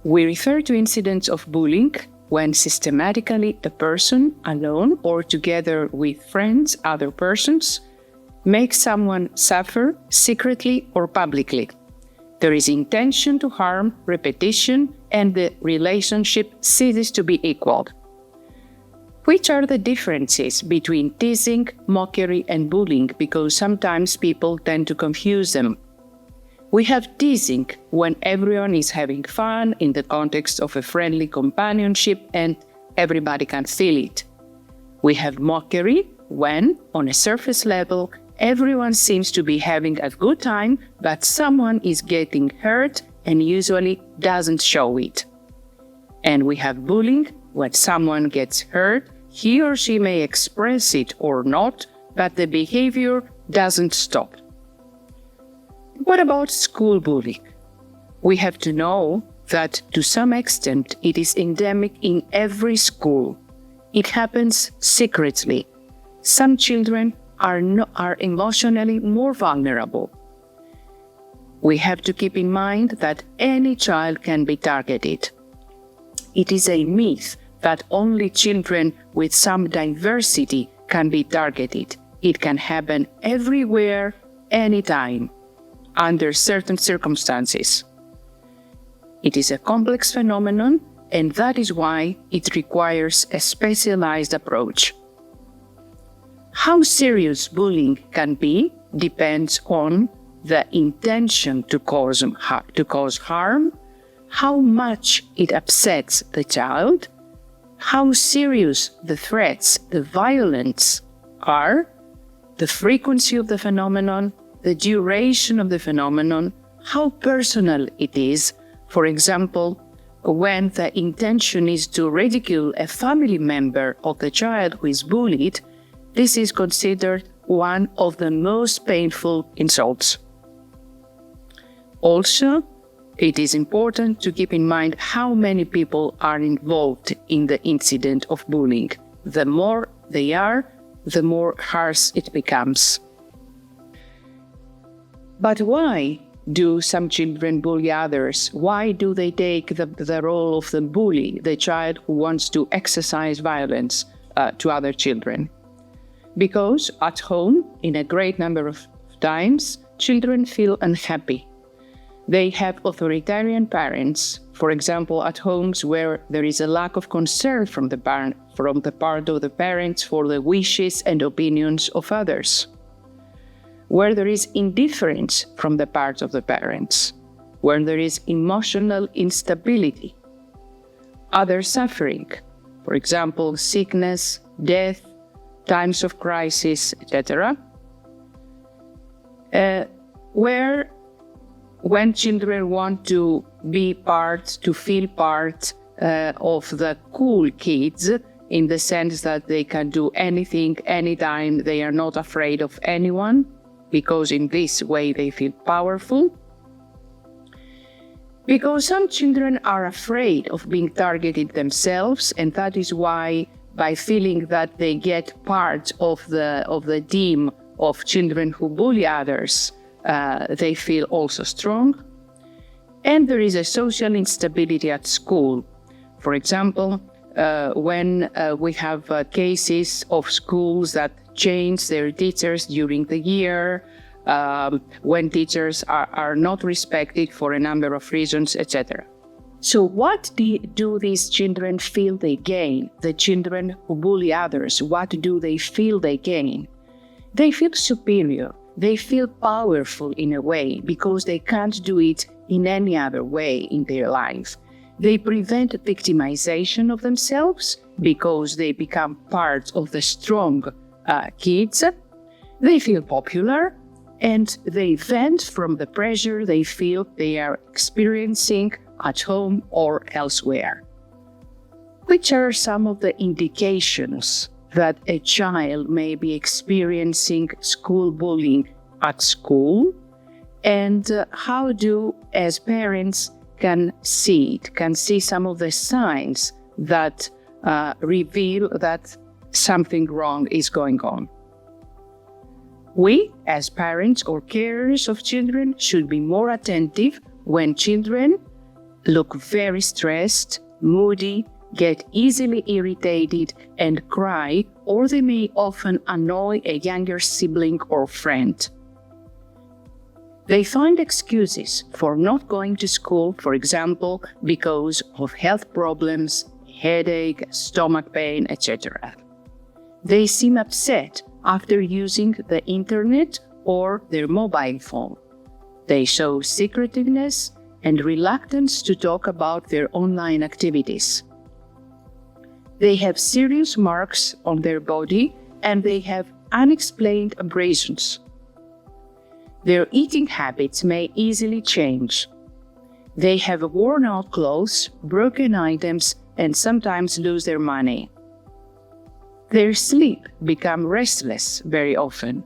We refer to incidents of bullying when systematically a person alone or together with friends, other persons, makes someone suffer secretly or publicly. There is intention to harm, repetition, and the relationship ceases to be equal. Which are the differences between teasing, mockery, and bullying? Because sometimes people tend to confuse them. We have teasing when everyone is having fun in the context of a friendly companionship and everybody can feel it. We have mockery when, on a surface level, everyone seems to be having a good time, but someone is getting hurt and usually doesn't show it. And we have bullying when someone gets hurt, he or she may express it or not, but the behavior doesn't stop. What about school bullying? We have to know that to some extent it is endemic in every school. It happens secretly. Some children are emotionally more vulnerable. We have to keep in mind that any child can be targeted. It is a myth that only children with some diversity can be targeted. It can happen everywhere, anytime, under certain circumstances. It is a complex phenomenon, and that is why it requires a specialized approach. How serious bullying can be depends on the intention to cause harm, how much it upsets the child, how serious the threats, the violence are, the frequency of the phenomenon, the duration of the phenomenon, how personal it is. For example, when the intention is to ridicule a family member of the child who is bullied, this is considered one of the most painful insults. Also, it is important to keep in mind how many people are involved in the incident of bullying. The more they are, the more harsh it becomes. But why do some children bully others? Why do they take the role of the bully, the child who wants to exercise violence to other children? Because at home, in a great number of times, children feel unhappy. They have authoritarian parents, for example, at homes where there is a lack of concern from the part of the parents for the wishes and opinions of others, where there is indifference from the part of the parents, where there is emotional instability, other suffering, for example, sickness, death, times of crisis, etc., where when children want to feel part of the cool kids, in the sense that they can do anything, anytime, they are not afraid of anyone, because in this way they feel powerful. Because some children are afraid of being targeted themselves, and that is why, by feeling that they get part of the team of children who bully others, they feel also strong. And there is a social instability at school. For example, when we have cases of schools that change their teachers during the year, when teachers are not respected for a number of reasons, etc. So what do these children feel they gain? The children who bully others, what do they feel they gain? They feel superior. They feel powerful in a way because they can't do it in any other way in their life. They prevent victimization of themselves because they become part of the strong kids. They feel popular and they vent from the pressure they feel they are experiencing at home or elsewhere. Which are some of the indications that a child may be experiencing school bullying at school, and how do, as parents, can see some of the signs that reveal that something wrong is going on. We, as parents or carers of children, should be more attentive when children look very stressed, moody, get easily irritated, and cry, or they may often annoy a younger sibling or friend. They find excuses for not going to school, for example, because of health problems, headache, stomach pain, etc. They seem upset after using the internet or their mobile phone. They show secretiveness and reluctance to talk about their online activities. They have serious marks on their body and they have unexplained abrasions. Their eating habits may easily change. They have worn-out clothes, broken items, and sometimes lose their money. Their sleep becomes restless very often.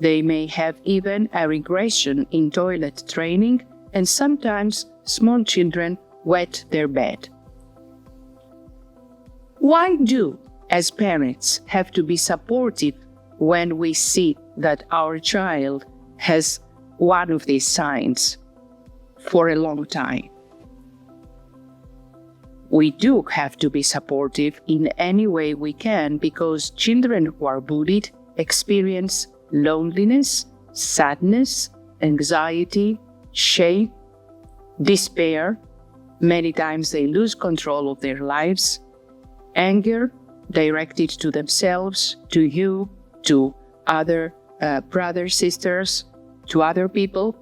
They may have even a regression in toilet training, and sometimes small children wet their bed. Why do, as parents, have to be supportive when we see that our child has one of these signs for a long time? We do have to be supportive in any way we can because children who are bullied experience loneliness, sadness, anxiety, shame, despair. Many times they lose control of their lives, anger directed to themselves, to you, to other brothers, sisters, to other people,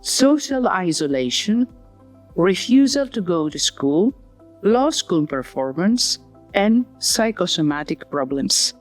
social isolation, refusal to go to school, low school performance, and psychosomatic problems.